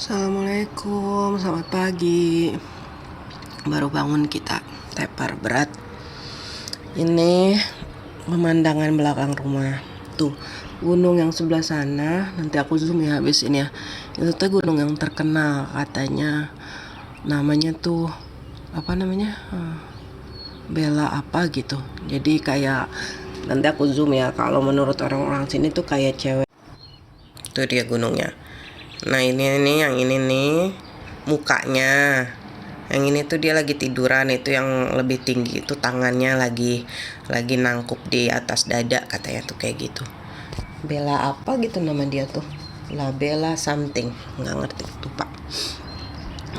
Assalamualaikum, selamat pagi. Baru bangun kita, tepar berat. Ini pemandangan belakang rumah. Tuh, gunung yang sebelah sana. Nanti aku zoom ya habis ini ya. Itu tuh gunung yang terkenal katanya. Namanya tuh apa namanya? Bela apa gitu. Jadi kayak nanti aku zoom ya. Kalau menurut orang-orang sini tuh kayak cewek. Itu dia gunungnya. Nah ini nih, yang ini nih mukanya. Yang ini tuh dia lagi tiduran, itu yang lebih tinggi itu tangannya lagi nangkup di atas dada katanya tuh kayak gitu. Bella apa gitu nama dia tuh. La Bella something, nggak ngerti tuh pak.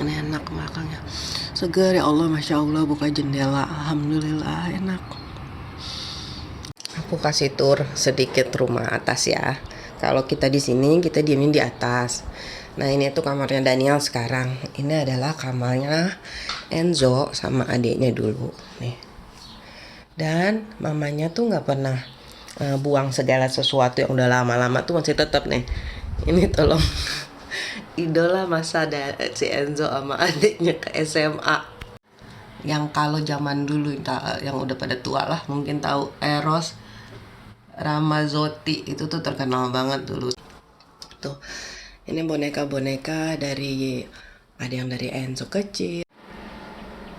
Ini enak belakangnya. Segar ya Allah, masya Allah, buka jendela, alhamdulillah enak. Aku kasih tur sedikit rumah atas ya. Kalau kita di sini kita diemin di atas. Nah ini tuh kamarnya Daniel sekarang. Ini adalah kamarnya Enzo sama adiknya dulu nih. Dan mamanya tuh nggak pernah buang segala sesuatu yang udah lama-lama tuh masih tetap nih. Ini tolong idola masa si Enzo sama adiknya ke SMA. Yang kalau zaman dulu yang udah pada tua lah mungkin tahu Eros Ramazzotti, itu tuh terkenal banget dulu. Tuh, ini boneka-boneka dari, ada yang dari Enzo kecil,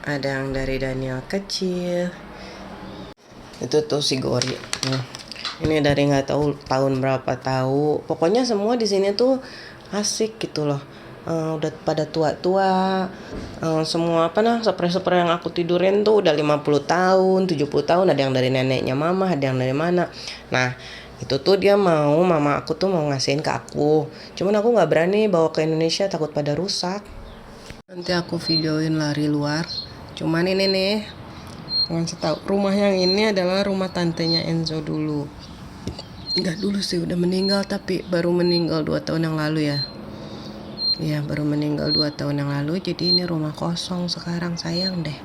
ada yang dari Daniel kecil. Itu tuh si Gori. Ini dari nggak tahu tahun berapa tahu. Pokoknya semua di sini tuh asik gitu loh. Udah pada tua-tua. Semua spray-spray yang aku tidurin tuh udah 50 tahun, 70 tahun, ada yang dari neneknya mama, ada yang dari mana. Nah, itu tuh dia mama aku tuh mau ngasihin ke aku. Cuman aku nggak berani bawa ke Indonesia, takut pada rusak. Nanti aku videoin lari luar. Cuman ini nih, ngasih tahu, rumah yang ini adalah rumah tantenya Enzo dulu. Enggak dulu sih, udah meninggal, tapi baru meninggal 2 tahun yang lalu ya. Iya, baru meninggal 2 tahun yang lalu. Jadi ini rumah kosong sekarang, sayang deh.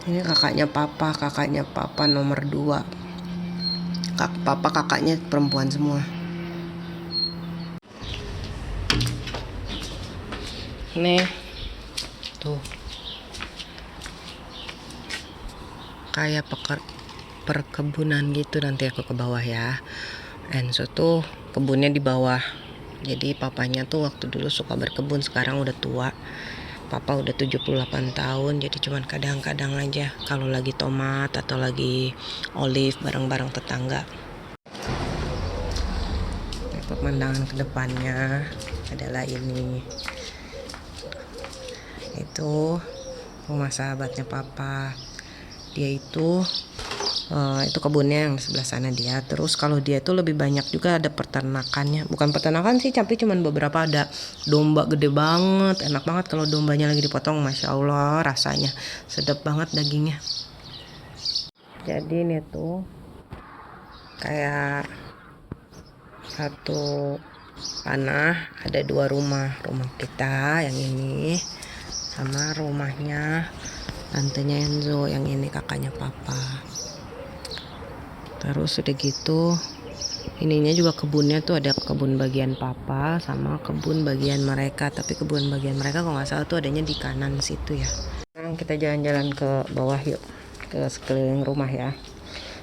Ini kakaknya papa nomor 2. Kakaknya perempuan semua. Nih, tuh. Kayak perkebunan gitu, nanti aku ke bawah ya. Enzo tuh kebunnya di bawah. Jadi papanya tuh waktu dulu suka berkebun, sekarang udah tua. Papa udah 78 tahun, jadi cuman kadang-kadang aja kalau lagi tomat atau lagi olive bareng-bareng tetangga. Pemandangan kedepannya adalah ini. Itu rumah sahabatnya papa. Dia itu kebunnya yang sebelah sana dia. Terus kalau dia itu lebih banyak juga ada peternakannya. Bukan peternakan sih, tapi cuman beberapa, ada domba gede banget. Enak banget kalau dombanya lagi dipotong, masya Allah, rasanya sedap banget dagingnya. Jadi ini tuh kayak satu tanah, ada 2 rumah. Rumah kita yang ini sama rumahnya tantenya Enzo yang ini, kakaknya papa. Terus udah gitu ininya juga kebunnya tuh ada kebun bagian papa sama kebun bagian mereka, tapi kebun bagian mereka kalau nggak salah tuh adanya di kanan situ ya. Sekarang kita jalan-jalan ke bawah yuk, ke sekeliling rumah ya.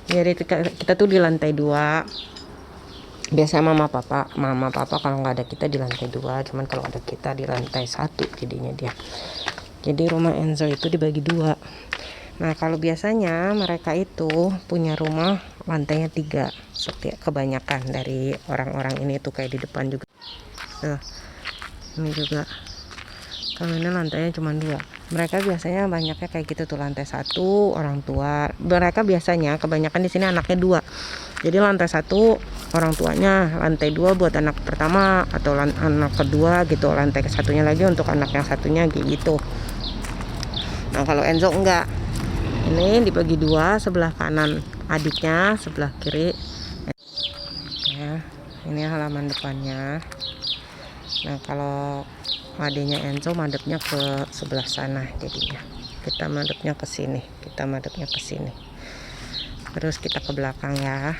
Jadi kita tuh di lantai 2. Biasanya mama papa kalau nggak ada kita di lantai 2, cuman kalau ada kita di lantai 1 jadinya dia. Jadi rumah Enzo itu dibagi 2. Nah kalau biasanya mereka itu punya rumah lantainya 3, setiap kebanyakan dari orang-orang ini tuh kayak di depan juga. Ini juga. Kalau ini lantainya cuma 2. Mereka biasanya banyaknya kayak gitu tuh, lantai 1 orang tua. Mereka biasanya kebanyakan di sini anaknya 2. Jadi lantai 1 orang tuanya, lantai 2 buat anak pertama atau anak kedua gitu. Lantai ke-1-nya lagi untuk anak yang satunya gitu. Nah kalau Enzo enggak. Ini dibagi 2, sebelah kanan adiknya, sebelah kiri ya. Ini halaman depannya. Nah kalau adiknya Enzo madepnya ke sebelah sana, jadinya kita madepnya ke sini, terus kita ke belakang ya.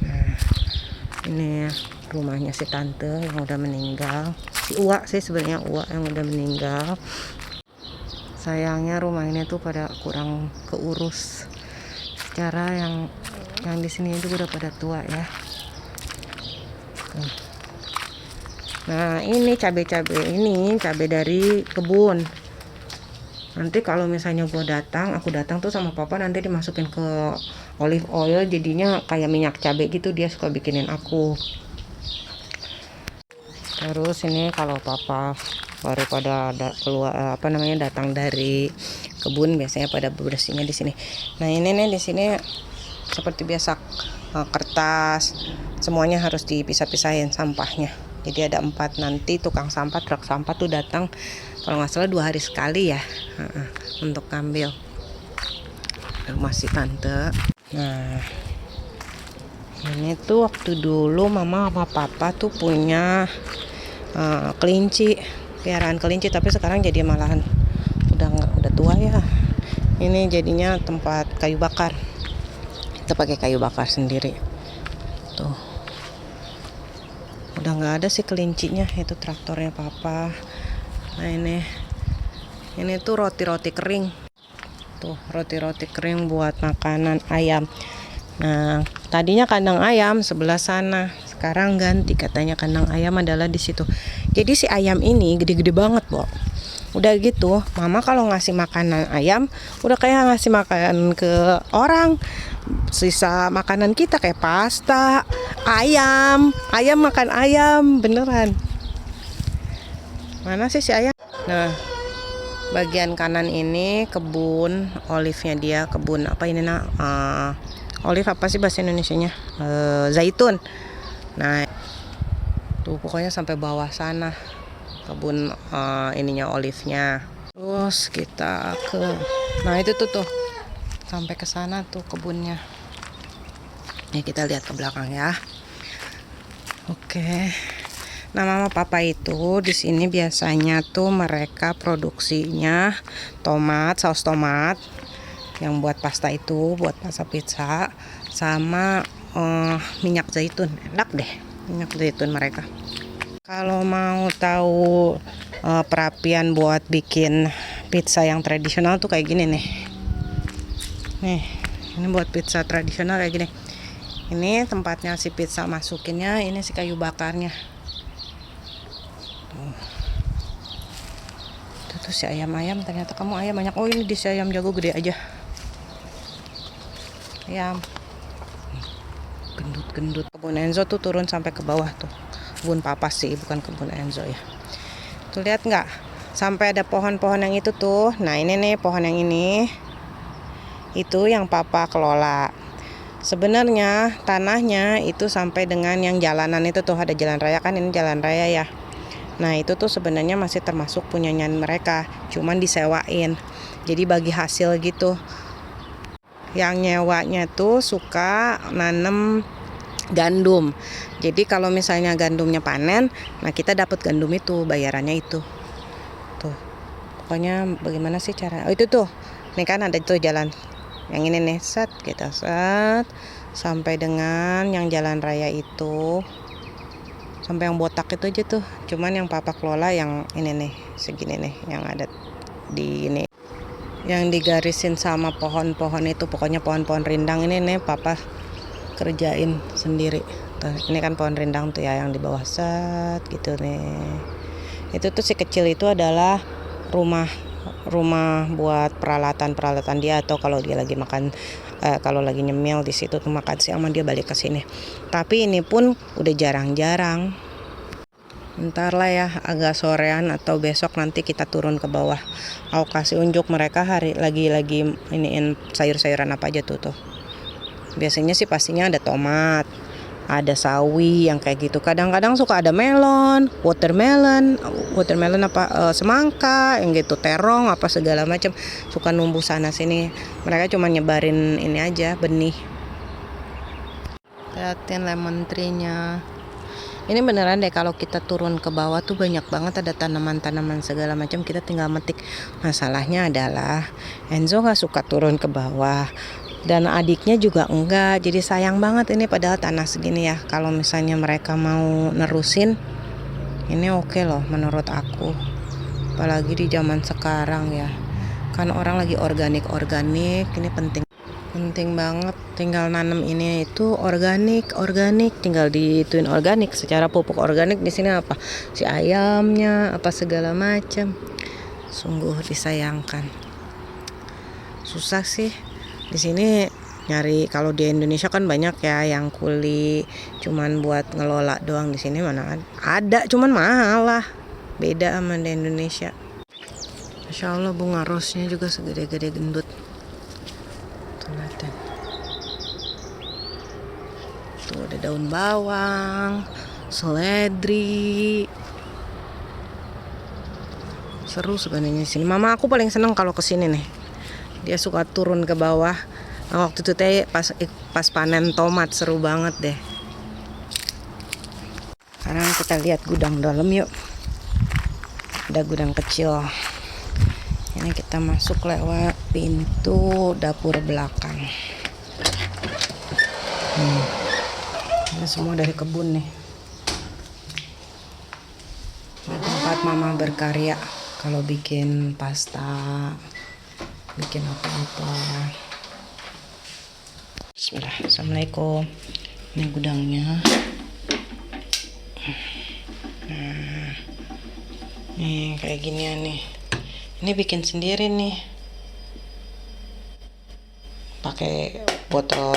Nah ini rumahnya si tante yang udah meninggal, si Uwa sih sebenarnya, Uwa yang udah meninggal. Sayangnya rumah ini tuh pada kurang keurus, secara yang di sini itu udah pada tua ya. Nah ini cabai-cabai ini cabai dari kebun. Nanti kalau misalnya aku datang tuh sama papa, nanti dimasukin ke olive oil, jadinya kayak minyak cabai gitu, dia suka bikinin aku. Terus ini kalau papa baru pada keluar datang dari kebun, biasanya pada bersihnya di sini. Nah ini nih di sini seperti biasa, kertas semuanya harus dipisah-pisahin sampahnya. Jadi ada 4, nanti tukang sampah, truk sampah tuh datang kalau nggak salah 2 hari sekali ya, untuk ngambil rumah si tante. Nah ini tuh waktu dulu mama sama papa tuh punya kelinci, piaraan kelinci, tapi sekarang jadi malahan udah tua ya. Ini jadinya tempat kayu bakar, kita pakai kayu bakar sendiri tuh. Udah nggak ada sih kelincinya, itu traktornya papa. Nah ini tuh roti-roti kering tuh, roti-roti kering buat makanan ayam. Nah tadinya kandang ayam sebelah sana, sekarang ganti, katanya kandang ayam adalah di situ. Jadi si ayam ini gede-gede banget, Bo. Udah gitu mama kalau ngasih makanan ayam udah kayak ngasih makanan ke orang, sisa makanan kita kayak pasta, ayam makan ayam beneran. Mana sih si ayam? Nah bagian kanan ini kebun olive-nya dia, kebun apa ini olive apa sih bahasa Indonesianya, zaitun. Nah tuh pokoknya sampai bawah sana kebun ininya olive-nya. Terus kita nah itu tuh sampai ke sana tuh kebunnya. Nih kita lihat ke belakang ya. Oke. Nah mama papa itu di sini biasanya tuh mereka produksinya tomat, saus tomat yang buat pasta itu, buat pasta pizza, sama minyak zaitun. Enak deh minyak zaitun mereka. Kalau mau tahu perapian buat bikin pizza yang tradisional tuh kayak gini nih. Nih, ini buat pizza tradisional kayak gini. Ini tempatnya si pizza masukinnya, ini si kayu bakarnya. Tuh si ayam-ayam, ternyata kamu ayam banyak. Oh ini di si ayam jago gede aja. Ayam gendut-gendut. Kebun Enzo tuh turun sampai ke bawah tuh. Kebun papa sih, bukan kebun Enzo ya. Tuh lihat nggak? Sampai ada pohon-pohon yang itu tuh. Nah ini nih pohon yang ini. Itu yang papa kelola. Sebenarnya tanahnya itu sampai dengan yang jalanan itu tuh, ada jalan raya kan, ini jalan raya ya. Nah itu tuh sebenarnya masih termasuk punyanya mereka, cuman disewain. Jadi bagi hasil gitu. Yang nyewanya tuh suka nanem gandum. Jadi kalau misalnya gandumnya panen, nah kita dapat gandum itu, bayarannya itu. Tuh. Pokoknya bagaimana sih cara? Oh itu tuh. Nih kan ada tuh jalan. Yang ini nih, kita sampai dengan yang jalan raya itu. Sampai yang botak itu aja tuh. Cuman yang papa kelola yang ini nih, segini nih yang ada di ini. Yang digarisin sama pohon-pohon itu, pokoknya pohon-pohon rindang ini nih papa kerjain sendiri. Tuh, ini kan pohon rindang tuh ya yang di bawah gitu nih. Itu tuh si kecil itu adalah rumah buat peralatan dia, atau kalau dia lagi makan kalau lagi nyemil di situ tuh makan siang dia balik ke sini. Tapi ini pun udah jarang-jarang. Ntar lah ya agak sorean atau besok nanti kita turun ke bawah. Aku kasih unjuk mereka lagi iniin sayur-sayuran apa aja tuh. Biasanya sih pastinya ada tomat, ada sawi yang kayak gitu. Kadang-kadang suka ada melon, watermelon apa semangka yang gitu, terong apa segala macam. Suka numbuh sana sini. Mereka cuma nyebarin ini aja, benih. Liatin lemon tree-nya. Ini beneran deh kalau kita turun ke bawah tuh banyak banget ada tanaman-tanaman segala macam, kita tinggal metik. Masalahnya adalah Enzo gak suka turun ke bawah. dan adiknya juga enggak. Jadi sayang banget ini, padahal tanah segini ya. Kalau misalnya mereka mau nerusin, ini oke loh menurut aku. Apalagi di zaman sekarang ya. Kan orang lagi organik, ini penting banget. Tinggal nanam ini itu organik, tinggal dituin organik secara pupuk organik. Di sini apa, si ayamnya apa segala macam. Sungguh disayangkan. Susah sih di sini nyari. Kalau di Indonesia kan banyak ya yang kuli cuman buat ngelola doang. Di sini mana ada, cuman mahal lah, beda sama di Indonesia. Masya Allah, bunga rosnya juga segede-gede gendut. Tuh liatin. Tuh ada daun bawang, seledri. Seru sebenarnya sini. Mama aku paling seneng kalau kesini nih. Dia suka turun ke bawah. Nah, waktu itu teh pas panen tomat, seru banget deh. Sekarang kita lihat gudang dalam yuk. Ada gudang kecil. Ini kita masuk lewat pintu dapur belakang. Ini semua dari kebun nih. Ini tempat mama berkarya. Kalau bikin pasta, bikin apa-apa. Bismillah. Assalamualaikum. Ini gudangnya. Nah, nih kayak ginian nih. Ini bikin sendiri nih, pakai botol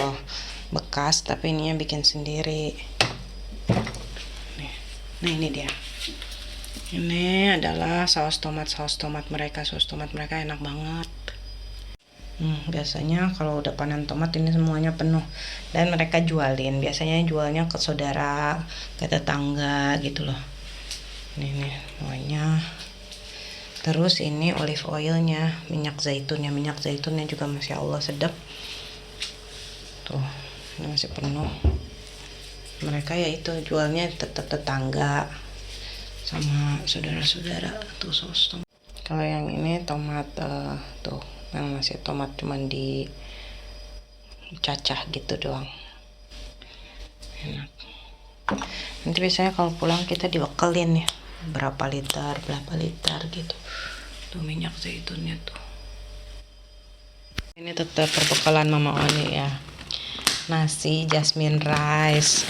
bekas, tapi ininya bikin sendiri. Nah ini dia. Ini adalah saus tomat mereka. Saus tomat mereka enak banget. Biasanya kalau udah panen tomat ini semuanya penuh, dan mereka jualin. Biasanya jualnya ke saudara, ke tetangga gitu loh. Ini semuanya. Terus ini olive oilnya, minyak zaitunnya juga masya Allah sedap. Tuh, ini masih penuh. Mereka ya itu jualnya tetap tetangga sama saudara-saudara. Tuh saus tomat. Kalau yang ini tomat tuh, yang masih tomat cuman dicacah gitu doang. Enak. Nanti biasanya kalau pulang kita dibekelin ya, berapa liter gitu. Tuh minyak zaitunnya tuh. Ini tetap perbekalan Mama Oni ya. Nasi jasmine rice.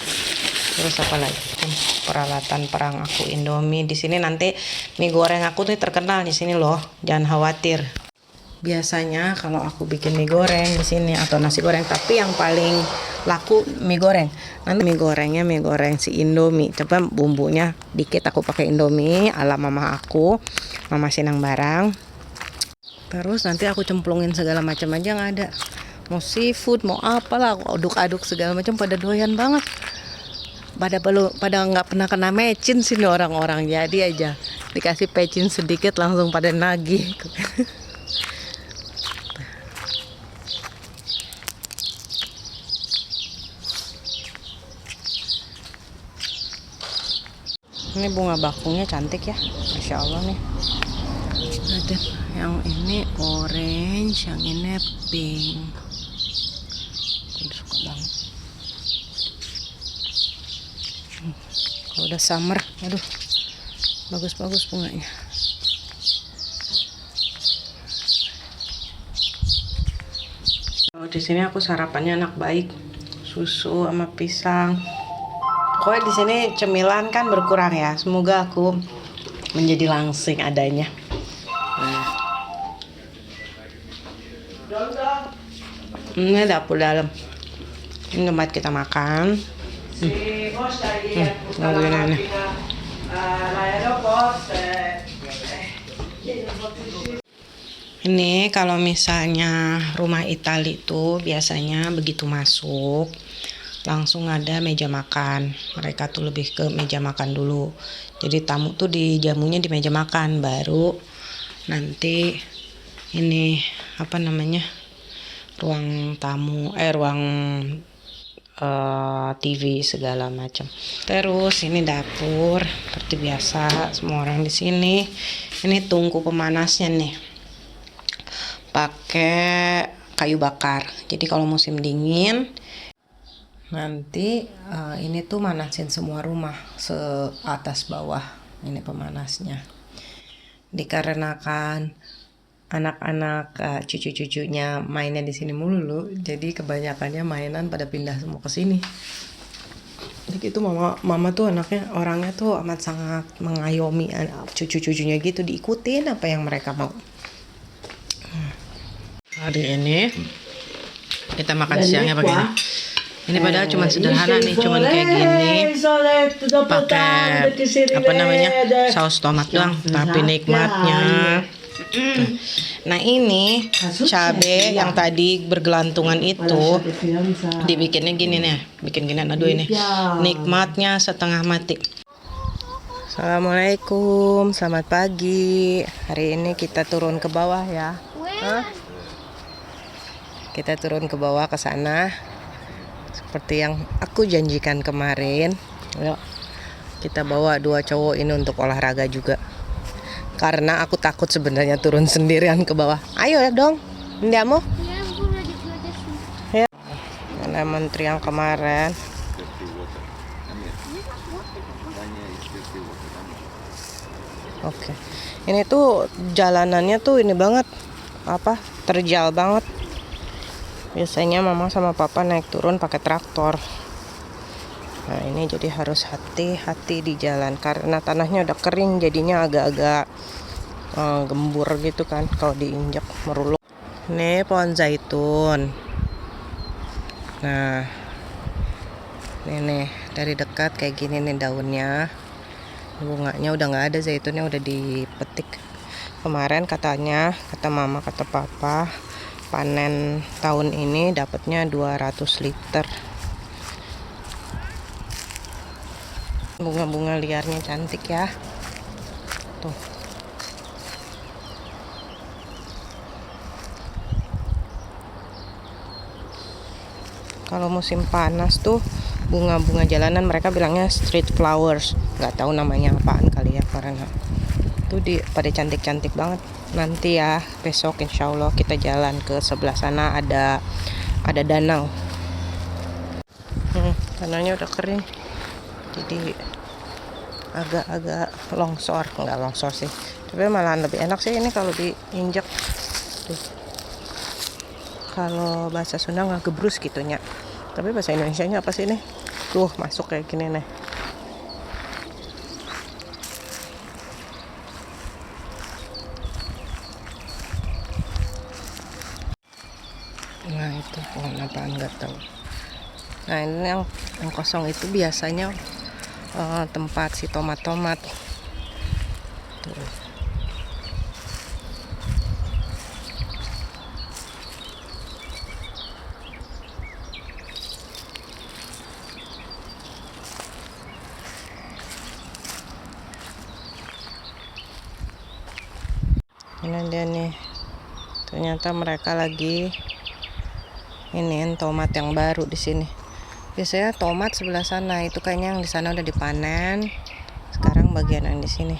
Terus apa lagi? Peralatan perang aku Indomie. Di sini nanti mie goreng aku tuh terkenal di sini loh. Jangan khawatir. Biasanya kalau aku bikin mie goreng di sini atau nasi goreng, tapi yang paling laku mie goreng. Nanti mie gorengnya mie goreng si Indomie. Coba bumbunya dikit aku pakai Indomie ala mama aku, Mama Sinang Barang. Terus nanti aku cemplungin segala macam aja yang ada. Mau seafood, mau apalah, aku aduk-aduk segala macam, pada doyan banget. Pada nggak pernah kena mecin sih orang-orang. Jadi aja dikasih pecin sedikit langsung pada nagih. Ini bunga bakungnya cantik ya, masya Allah nih. Ada yang ini orange, yang ini pink. Aku suka banget. Kalau udah summer, aduh, bagus-bagus bunganya. Kalau di sini aku sarapannya anak baik, susu sama pisang. Pokoknya di sini cemilan kan berkurang ya. Semoga aku menjadi langsing adanya. Nah. Ini dapur dalam. Ini tempat kita makan. Ini kalau misalnya rumah Itali itu biasanya begitu masuk langsung ada meja makan. Mereka tuh lebih ke meja makan dulu. Jadi tamu tuh dijamunya di meja makan, baru nanti ini apa namanya, ruang tamu, ruang TV segala macam. Terus ini dapur seperti biasa semua orang di sini. Ini tungku pemanasnya nih. Pakai kayu bakar. Jadi kalau musim dingin nanti ini tuh manasin semua rumah atas bawah. Ini pemanasnya. Dikarenakan anak-anak cucu-cucunya mainnya di sini mulu, jadi kebanyakannya mainan pada pindah semua ke sini. Jadi itu mama tuh orangnya tuh amat sangat mengayomi cucu-cucunya gitu, diikutin apa yang mereka mau. Hari ini kita makan siangnya pakai ini padahal cuma sederhana nih, cuman kayak gini pakai apa namanya saus tomat doang, tapi nikmatnya. Nah ini cabe yang tadi bergelantungan itu dibikinnya gini nih, bikin gini, aduh ini nikmatnya setengah mati. Assalamualaikum, selamat pagi. Hari ini kita turun ke bawah ya. Kita turun ke bawah ke sana seperti yang aku janjikan kemarin. Yuk, kita bawa 2 cowok ini untuk olahraga juga. Karena aku takut sebenarnya turun sendirian ke bawah. Ayo ya dong, Indiamu. Ya, ada menteri yang kemarin. Oke, ini tuh jalanannya tuh ini banget, terjal banget. Biasanya mama sama papa naik turun pakai traktor. Nah ini jadi harus hati-hati di jalan karena tanahnya udah kering, jadinya agak-agak gembur gitu kan kalau diinjak, meruluk. Ini pohon zaitun. Nah ini nih dari dekat kayak gini nih daunnya, bunganya udah nggak ada, zaitunnya udah dipetik. Kemarin kata mama kata papa panen tahun ini dapatnya 200 liter. Bunga-bunga liarnya cantik ya. Tuh. Kalau musim panas tuh bunga-bunga jalanan mereka bilangnya street flowers. Nggak tahu namanya apaan kali ya, karena tuh pada cantik-cantik banget. Nanti ya besok insya Allah kita jalan ke sebelah sana, ada danau. Danaunya udah kering. Jadi agak-agak longsor, nggak longsor sih, tapi malahan lebih enak sih ini kalau diinjak tuh. Kalau bahasa Sunda nggak gebrus gitunya, tapi bahasa Indonesianya apa sih ini? Tuh masuk kayak gini nih. Nah itu pohon apaan nggak tahu. Nah ini yang kosong itu biasanya tempat si tomat-tomat tuh. Ini dia nih, ternyata mereka lagi iniin tomat yang baru di sini. Biasanya tomat sebelah sana, itu kayaknya yang di sana udah dipanen. Sekarang bagian yang di sini.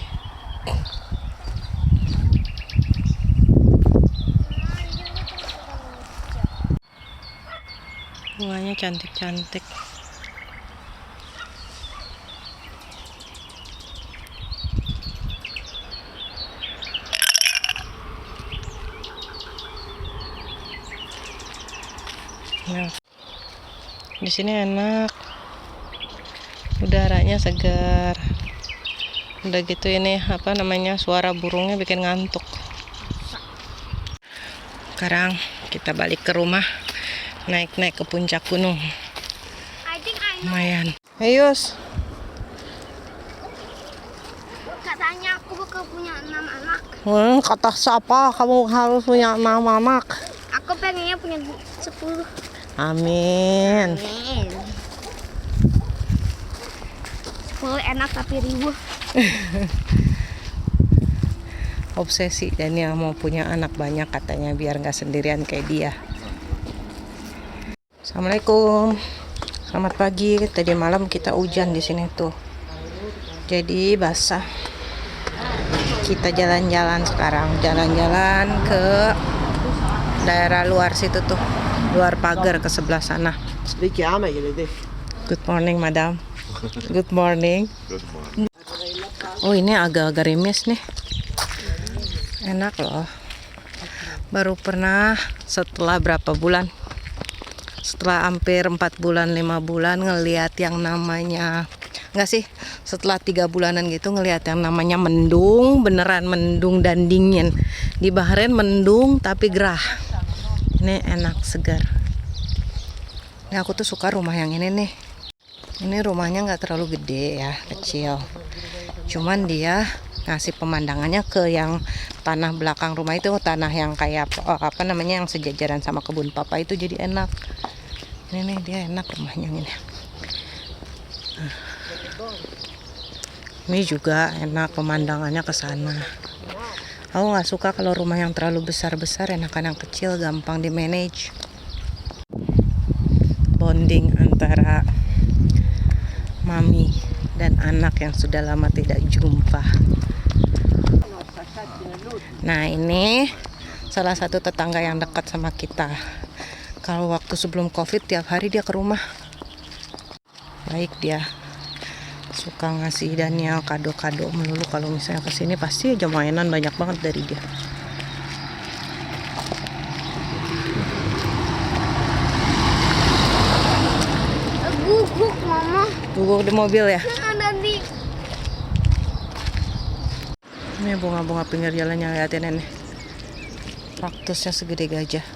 Bunganya cantik-cantik. Nah, di sini enak, udaranya segar. Udah gitu ini suara burungnya bikin ngantuk. Sekarang kita balik ke rumah, naik ke puncak gunung. Lumayan. Ayus. Katanya aku bakal punya 6 anak. Kata siapa kamu harus punya 6 anak? Aku pengennya punya 10. Amin. 10 enak tapi ribu. Obsesi dan yang mau punya anak banyak katanya biar nggak sendirian kayak dia. Assalamualaikum, selamat pagi. Tadi malam kita hujan di sini tuh, jadi basah. Kita jalan-jalan sekarang, jalan-jalan ke daerah luar situ tuh, luar pagar ke sebelah sana. Good morning, madam. Good morning. Oh, ini agak-agak rimis nih. Enak loh. Baru pernah setelah berapa bulan? Setelah hampir 4 bulan, 5 bulan ngelihat yang namanya, enggak sih, setelah 3 bulanan gitu ngelihat yang namanya mendung, beneran mendung dan dingin. Di Bahrain mendung tapi gerah. Ini enak, segar. Ini aku tuh suka rumah yang ini nih. Ini rumahnya nggak terlalu gede ya, kecil. Cuman dia ngasih pemandangannya ke yang tanah belakang rumah itu, tanah yang kayak apa namanya, yang sejajaran sama kebun papa itu, jadi enak. Ini nih, dia enak rumahnya ini. Ini juga enak pemandangannya ke sana. Aku nggak suka kalau rumah yang terlalu besar-besar, enakan yang kecil, gampang di manage. Bonding antara mami dan anak yang sudah lama tidak jumpa. Nah, ini salah satu tetangga yang dekat sama kita. Kalau waktu sebelum COVID tiap hari dia ke rumah. Baik dia. Suka ngasih Daniel kado-kado melulu, kalau misalnya kesini pasti aja mainan banyak banget dari dia. Guguk mama. Guguk di mobil ya. Ada di. Ini bunga-bunga pinggir jalannya, liatin ini. Kaktusnya segede gajah.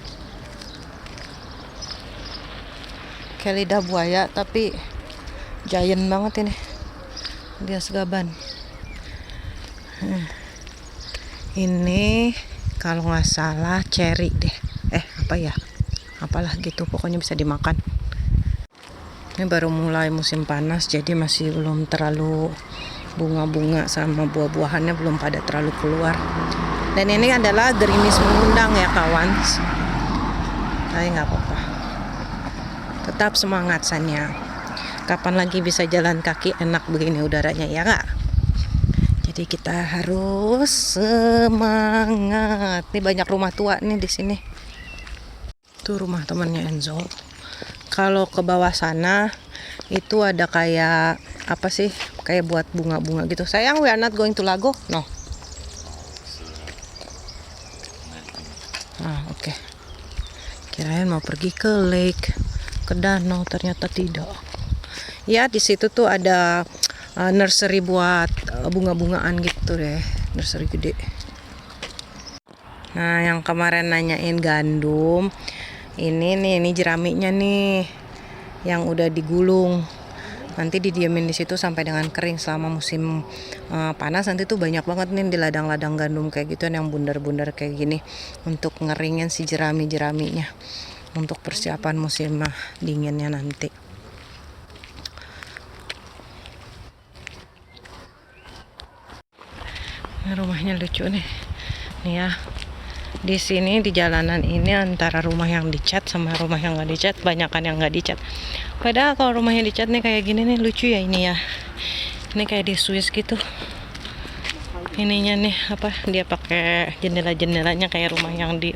Kayak lidah buaya tapi giant banget ini. Dia segaban. Ini kalau nggak salah cherry deh. Apa ya? Apalah gitu, pokoknya bisa dimakan. Ini baru mulai musim panas, jadi masih belum terlalu bunga-bunga sama buah-buahannya belum pada terlalu keluar. Dan ini adalah gerimis mengundang ya kawan. Tapi nggak apa-apa. Tetap semangat Sanya. Kapan lagi bisa jalan kaki enak begini udaranya, ya nggak? Jadi kita harus semangat. Ini banyak rumah tua nih di sini. Itu rumah temannya Enzo. Kalau ke bawah sana itu ada kayak apa sih? Kayak buat bunga-bunga gitu. Sayang, we are not going to Lago. No. Oke. Kirain mau pergi ke lake, ke danau, ternyata tidak. Ya, di situ tuh ada nursery buat bunga-bungaan gitu deh, nursery gede. Nah, yang kemarin nanyain gandum, ini jeraminya nih, yang udah digulung. Nanti didiamin di situ sampai dengan kering selama musim panas. Nanti tuh banyak banget nih di ladang-ladang gandum kayak gitu yang bundar-bundar kayak gini untuk ngeringin si jerami-jeraminya untuk persiapan musim dinginnya nanti. Ini rumahnya lucu nih ya. Di sini di jalanan ini antara rumah yang dicat sama rumah yang nggak dicat, banyakan yang nggak dicat. Padahal kalau rumahnya dicat nih kayak gini nih lucu ya ini ya. Ini kayak di Swiss gitu. Ininya nih apa? Dia pakai jendela-jendelanya kayak rumah yang di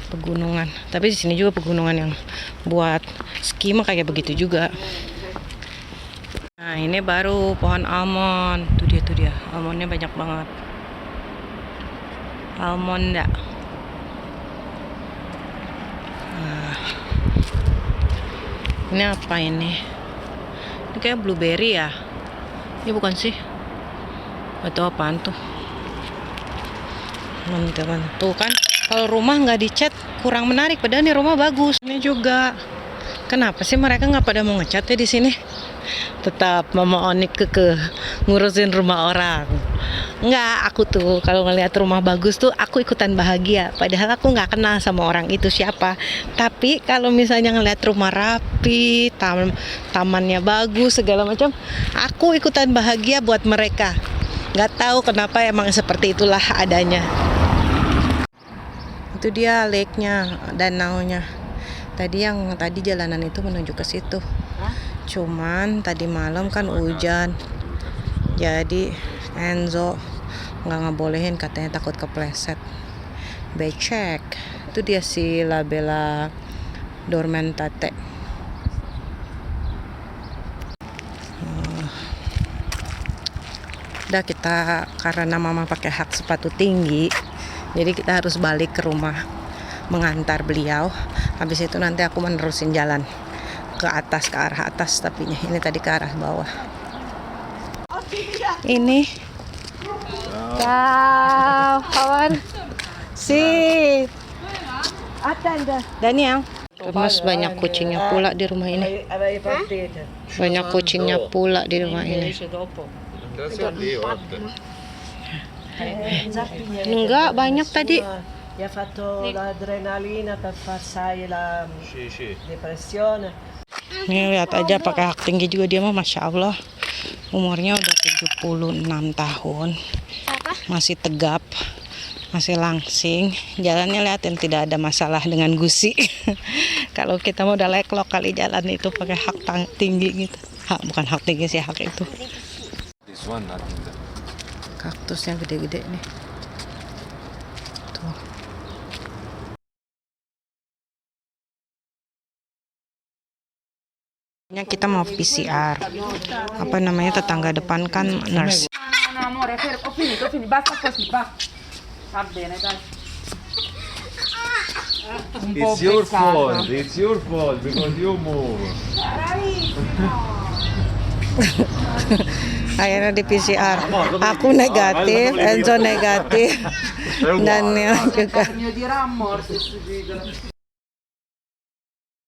pegunungan. Tapi di sini juga pegunungan yang buat ski mah kayak begitu juga. Nah, ini baru pohon almond. Tuh dia. Almondnya banyak banget. Almond enggak? Nah, ini apa ini? Ini kayak blueberry ya? Ini bukan sih? Atau apaan tuh? Teman-teman, tuh kan kalau rumah nggak dicat kurang menarik. Padahal nih rumah bagus. Ini juga. Kenapa sih mereka nggak pada mau ngecat ya di sini? Tetap Mama Onik ngurusin rumah orang. Enggak, aku tuh kalau ngelihat rumah bagus tuh aku ikutan bahagia. Padahal aku nggak kenal sama orang itu siapa. Tapi kalau misalnya ngelihat rumah rapi, tamannya bagus segala macam, aku ikutan bahagia buat mereka. Nggak tahu kenapa, emang seperti itulah adanya. Itu dia lake-nya, danaunya. Tadi jalanan itu menuju ke situ. Cuman tadi malam kan hujan. Jadi Enzo nggak ngebolehin, katanya takut kepleset. Becek. Itu dia si labella dormentate. Udah kita, karena mama pakai hak sepatu tinggi, jadi kita harus balik ke rumah mengantar beliau. Habis itu nanti aku menerusin jalan ke atas, ke arah atas, tapi ini tadi ke arah bawah. Ini ciao kawan si Daniel. Mas banyak kucingnya pula di rumah ini. Banyak kucingnya pula di rumah ini. Enggak, banyak tadi. Gli ha fatto l'adrenalina per far sai la depressione. Nih lihat aja pakai hak tinggi juga dia mah, masya Allah. Umurnya udah 76 tahun. Masih tegap, masih langsing. Jalannya lihatin tidak ada masalah dengan gusi. Kalau kita mau udah leklok kali jalan itu pakai hak tinggi gitu. Bukan hak tinggi sih, hak itu. Kaktus yang gede-gede nih. Tuh. Kita mau PCR. Apa namanya, tetangga depan kan nurse. It's your fault because you move. Akhirnya di PCR. Aku negatif, Enzo negatif, Daniel juga.